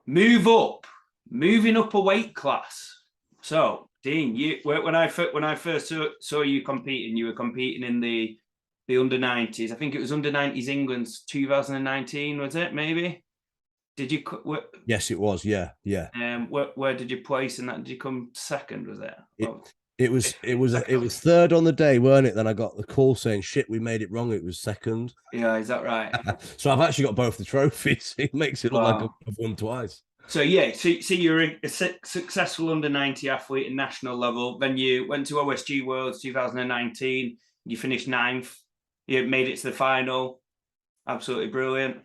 moving up a weight class. So, Dean, when I first saw you competing, you were competing in the under 90s. I think it was under 90s England's 2019, was it? Maybe. Did you? Yes, it was. Yeah. Where did you place in that? Did you come second? Was it? It was third on the day, weren't it? Then I got the call saying, "Shit, we made it wrong. It was second." Yeah, is that right? So I've actually got both the trophies. It makes it look like I've won twice. So yeah, so you're a successful under 90 athlete at national level. Then you went to OSG Worlds 2019. You finished 9th. You made it to the final. Absolutely brilliant.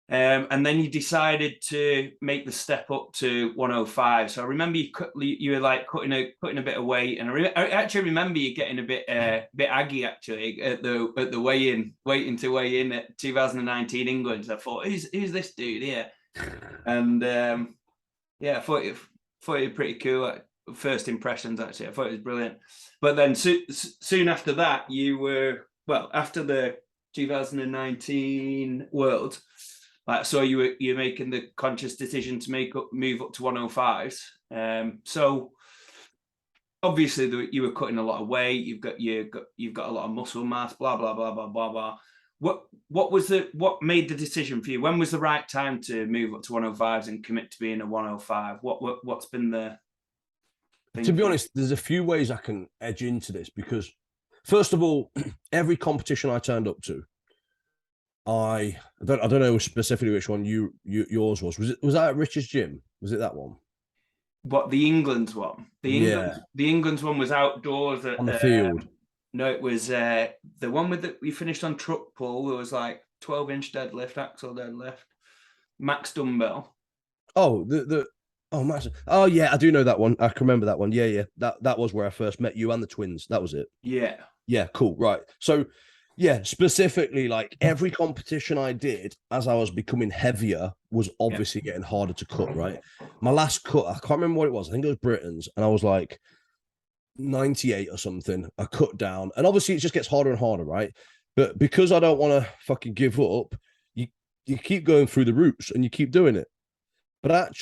And then you decided to make the step up to 105. So I remember you were like putting a bit of weight, and I actually remember you getting a bit aggy actually at the weigh-in, waiting to weigh in at 2019 England. So I thought, who's this dude here? And I thought it was pretty cool. First impressions, actually, I thought it was brilliant. But then soon after that, you were after the 2019 World. So you were making the conscious decision to move up to 105s. So obviously you were cutting a lot of weight. You've got a lot of muscle mass. Blah blah blah blah blah blah. What made the decision for you? When was the right time to move up to 105s and commit to being a 105? What's been the thing? To be honest, there's a few ways I can edge into this, because first of all, every competition I turned up to, I don't know specifically which one yours was. Was that at Rich's gym? Was it that one? What, the England's one? The England's one was outdoors on the field. No, it was the one we finished on truck pull. It was like 12-inch deadlift, axle deadlift, max dumbbell. Oh, max. Oh yeah, I do know that one. I can remember that one. Yeah. That was where I first met you and the twins. That was it. Yeah, cool. Right. So yeah, specifically, like every competition I did as I was becoming heavier was obviously getting harder to cut, right? My last cut, I can't remember what it was. I think it was Britain's, and I was like 98 or something. I cut down, and obviously it just gets harder and harder, right? But because I don't want to fucking give up, you keep going through the routes and you keep doing it. But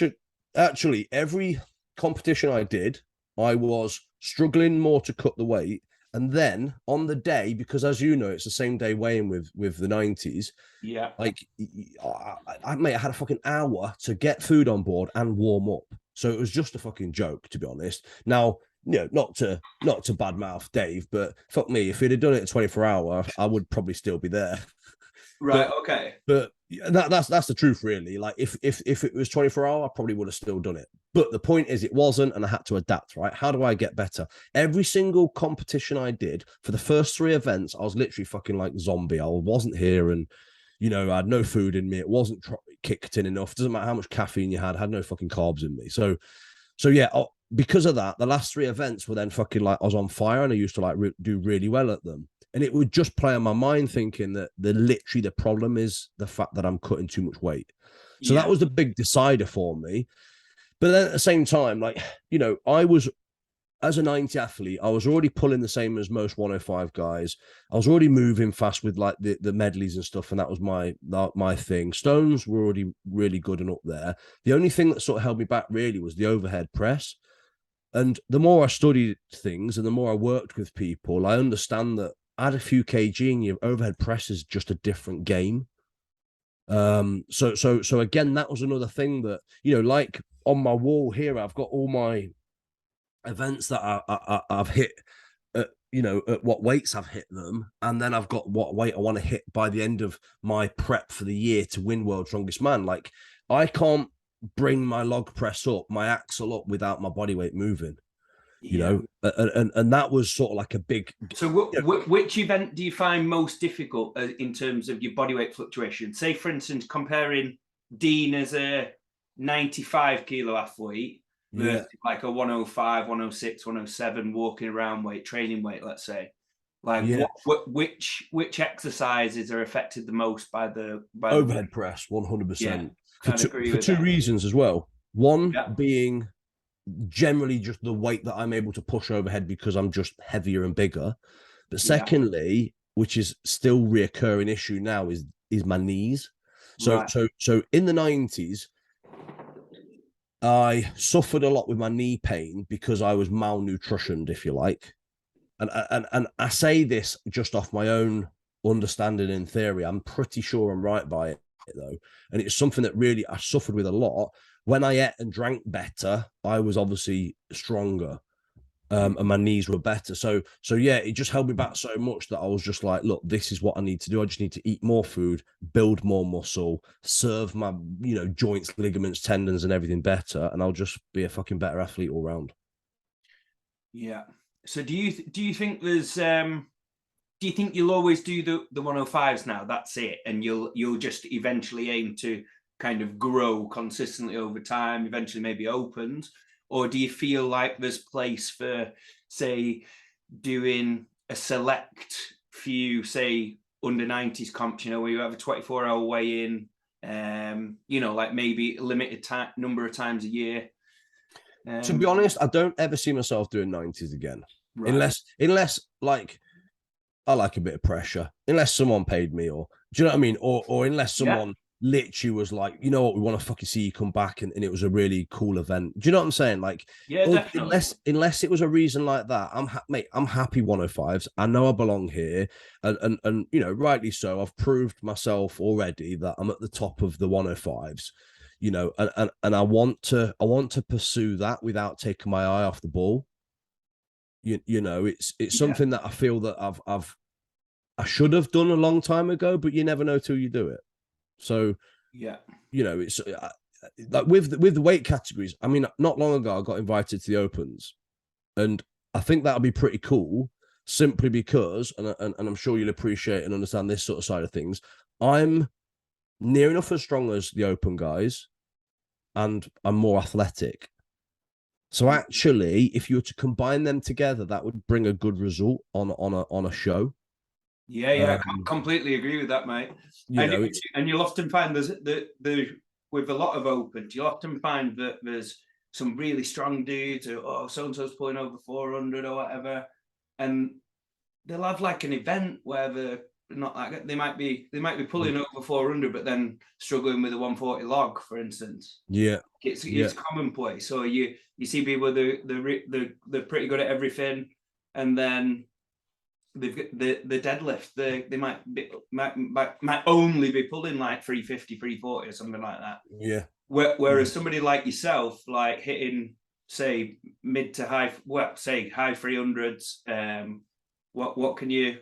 actually, every competition I did, I was struggling more to cut the weight. And then on the day, because as you know, it's the same day weighing with the 90s. Yeah. Like, I had a fucking hour to get food on board and warm up. So it was just a fucking joke, to be honest. Now, not to badmouth Dave, but fuck me, if he'd have done it at 24-hour, I would probably still be there. Right. Okay. But that's the truth, really. Like if it was 24-hour, I probably would have still done it. But the point is, it wasn't, and I had to adapt. Right? How do I get better? Every single competition I did for the first 3 events, I was literally fucking like zombie. I wasn't here, and I had no food in me. It wasn't kicked in enough. Doesn't matter how much caffeine you had no fucking carbs in me. So yeah. Because of that, the last 3 events were then fucking like I was on fire, and I used to like do really well at them. And it would just play on my mind thinking that the problem is the fact that I'm cutting too much weight. So that was the big decider for me. But then at the same time, like, I was, as a 90 athlete, I was already pulling the same as most 105 guys. I was already moving fast with like the medleys and stuff. And that was my thing. Stones were already really good and up there. The only thing that sort of held me back really was the overhead press. And the more I studied things and the more I worked with people, I understand that add a few kg and your overhead press is just a different game. So again, that was another thing that, like on my wall here, I've got all my events that I've hit at what weights I've hit them. And then I've got what weight I want to hit by the end of my prep for the year to win World's Strongest Man. Like, I can't bring my log press up, my axle up without my body weight moving. And that was sort of like a big. So which event do you find most difficult in terms of your body weight fluctuation? Say, for instance, comparing Dean as a 95 kilo athlete versus like a 105, 106, 107 walking around weight, training weight, let's say. Like, which exercises are affected the most by the overhead press? 100%. For 2 that. reasons as well. One being generally just the weight that I'm able to push overhead because I'm just heavier and bigger. But secondly, which is still a reoccurring issue now, is my knees. So in the 90s, I suffered a lot with my knee pain because I was malnutritioned, if you like. And I say this just off my own understanding in theory. I'm pretty sure I'm right by it though, and it's something that really I suffered with a lot. When I ate and drank better, I was obviously stronger, and my knees were better. So yeah, it just held me back so much that I was just like, look, this is what I need to do. I just need to eat more food, build more muscle, serve my joints, ligaments, tendons, and everything better, and I'll just be a fucking better athlete all round. Yeah. So do you think there's do you think you'll always do the 105s now? That's it, and you'll just eventually aim to kind of grow consistently over time, eventually maybe opens, or do you feel like there's place for, say, doing a select few, say, under 90s comps, where you have a 24-hour weigh-in, like maybe a limited number of times a year? To be honest, I don't ever see myself doing 90s again, Right. unless like I like a bit of pressure, unless someone paid me, or do you know what I mean? Or unless Yeah. someone literally was like, you know what, we want to fucking see you come back, and it was a really cool event. Do you know what I'm saying? Like, Yeah, definitely. unless it was a reason like that, mate, I'm happy 105s. I know I belong here, and rightly so. I've proved myself already that I'm at the top of the 105s. And I want to pursue that without taking my eye off the ball. It's Yeah. something that I feel that I should have done a long time ago, but you never know till you do it. So Yeah. it's like with the weight categories. I mean, not long ago I got invited to the Opens, and I think that'll be pretty cool. Simply because, and I'm sure you'll appreciate and understand this sort of side of things. I'm near enough as strong as the Open guys, and I'm more athletic. So actually, if you were to combine them together, that would bring a good result on a show. Yeah, yeah, Um, completely agree with that, mate. you And know, it's and you'll often find there's the with a lot of opens, you'll often find that there's some really strong dudes who, oh, so and so's pulling over 400 or whatever, and they'll have like an event where they're not like they might be pulling over 400, but then struggling with a 140 log, for instance. yeah, yeah. It's commonplace. So you see people they're pretty good at everything, and then they've got the deadlift. They might only be pulling like 350, 340 or something like that. Yeah. Whereas somebody like yourself, like hitting, say, mid to high, well, say high 300s. What can you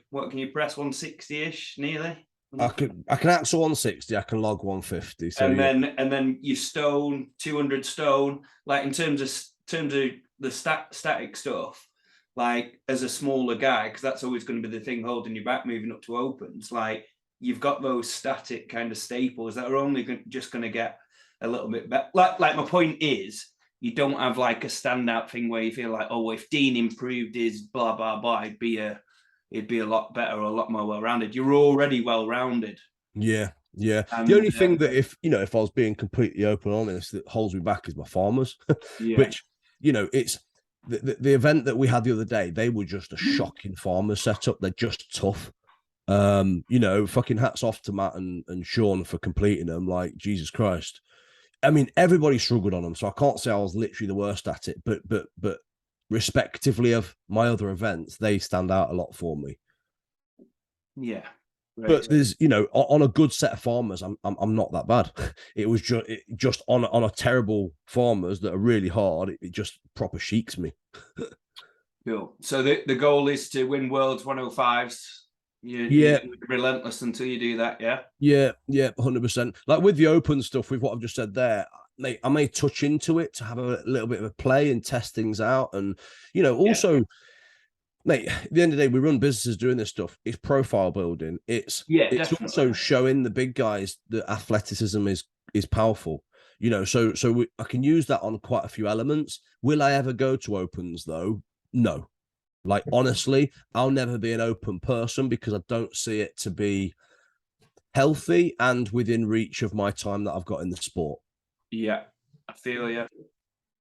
press? 160-ish nearly. I can axle 160, I can log 150. So And yeah. then you stone 200 stone. Like in terms of the static stuff, like as a smaller guy, because that's always going to be the thing holding you back moving up to opens. Like you've got those static kind of staples that are only just going to get a little bit better. Like my point is, you don't have like a standout thing where you feel like, oh, if Dean improved his blah blah blah, it'd be a lot better or a lot more well-rounded. You're already well-rounded. Yeah. Yeah. The And only thing that if I was being completely open and honest, that holds me back is my farmers, yeah, which, it's the event that we had the other day, they were just a shocking farmers setup. They're just tough. Fucking hats off to Matt and Sean for completing them. Like, Jesus Christ. I mean, everybody struggled on them, so I can't say I was literally the worst at it, but respectively of my other events, they stand out a lot for me. yeah, right. But there's, on a good set of farmers, I'm not that bad. It was just on a terrible farmers that are really hard. It just proper sheiks me. Cool. So the goal is to win Worlds 105s. You're Yeah, relentless until you do that. Yeah. yeah, 100%. Like with the open stuff, with what I've just said there, I may touch into it to have a little bit of a play and test things out, and Yeah. also, mate, at the end of the day, we run businesses doing this stuff. It's profile building. Yeah, It's definitely. also showing the big guys that athleticism is powerful. I can use that on quite a few elements. Will I ever go to opens though? No. Like honestly, I'll never be an open person because I don't see it to be healthy and within reach of my time that I've got in the sport. Yeah, I feel you.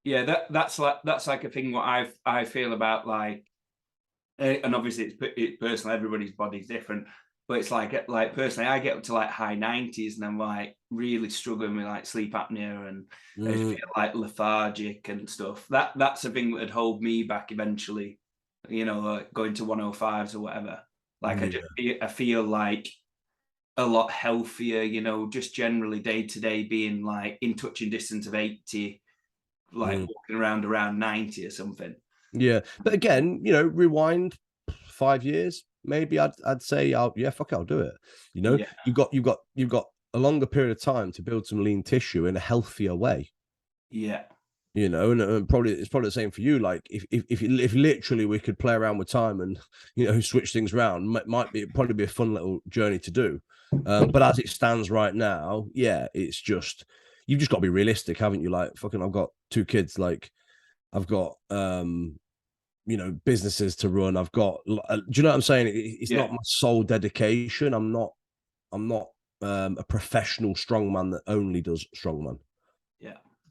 Yeah, that's like a thing what I feel about, like, and obviously it's personal. Everybody's body's different. But it's like personally, I get up to like high 90s and I'm like really struggling with like sleep apnea and I feel like lethargic and stuff. That's a thing that would hold me back eventually, you know, like going to 105s or whatever. Like Yeah. I feel like a lot healthier, you know, just generally day to day being like in touching distance of 80, like Mm. walking around 90 or something. Yeah. But again, rewind 5 years, maybe I'd say yeah, fuck it, I'll do it. Yeah, You've got a longer period of time to build some lean tissue in a healthier way. yeah, And probably it's probably the same for you. Like if literally we could play around with time and switch things around, might be probably be a fun little journey to do. But as it stands right now, yeah, it's just you've just got to be realistic, haven't you? Like fucking, I've got 2 kids. Like I've got businesses to run. I've got. Do you know what I'm saying? It's yeah, not my sole dedication. I'm not a professional strongman that only does strongman. yeah.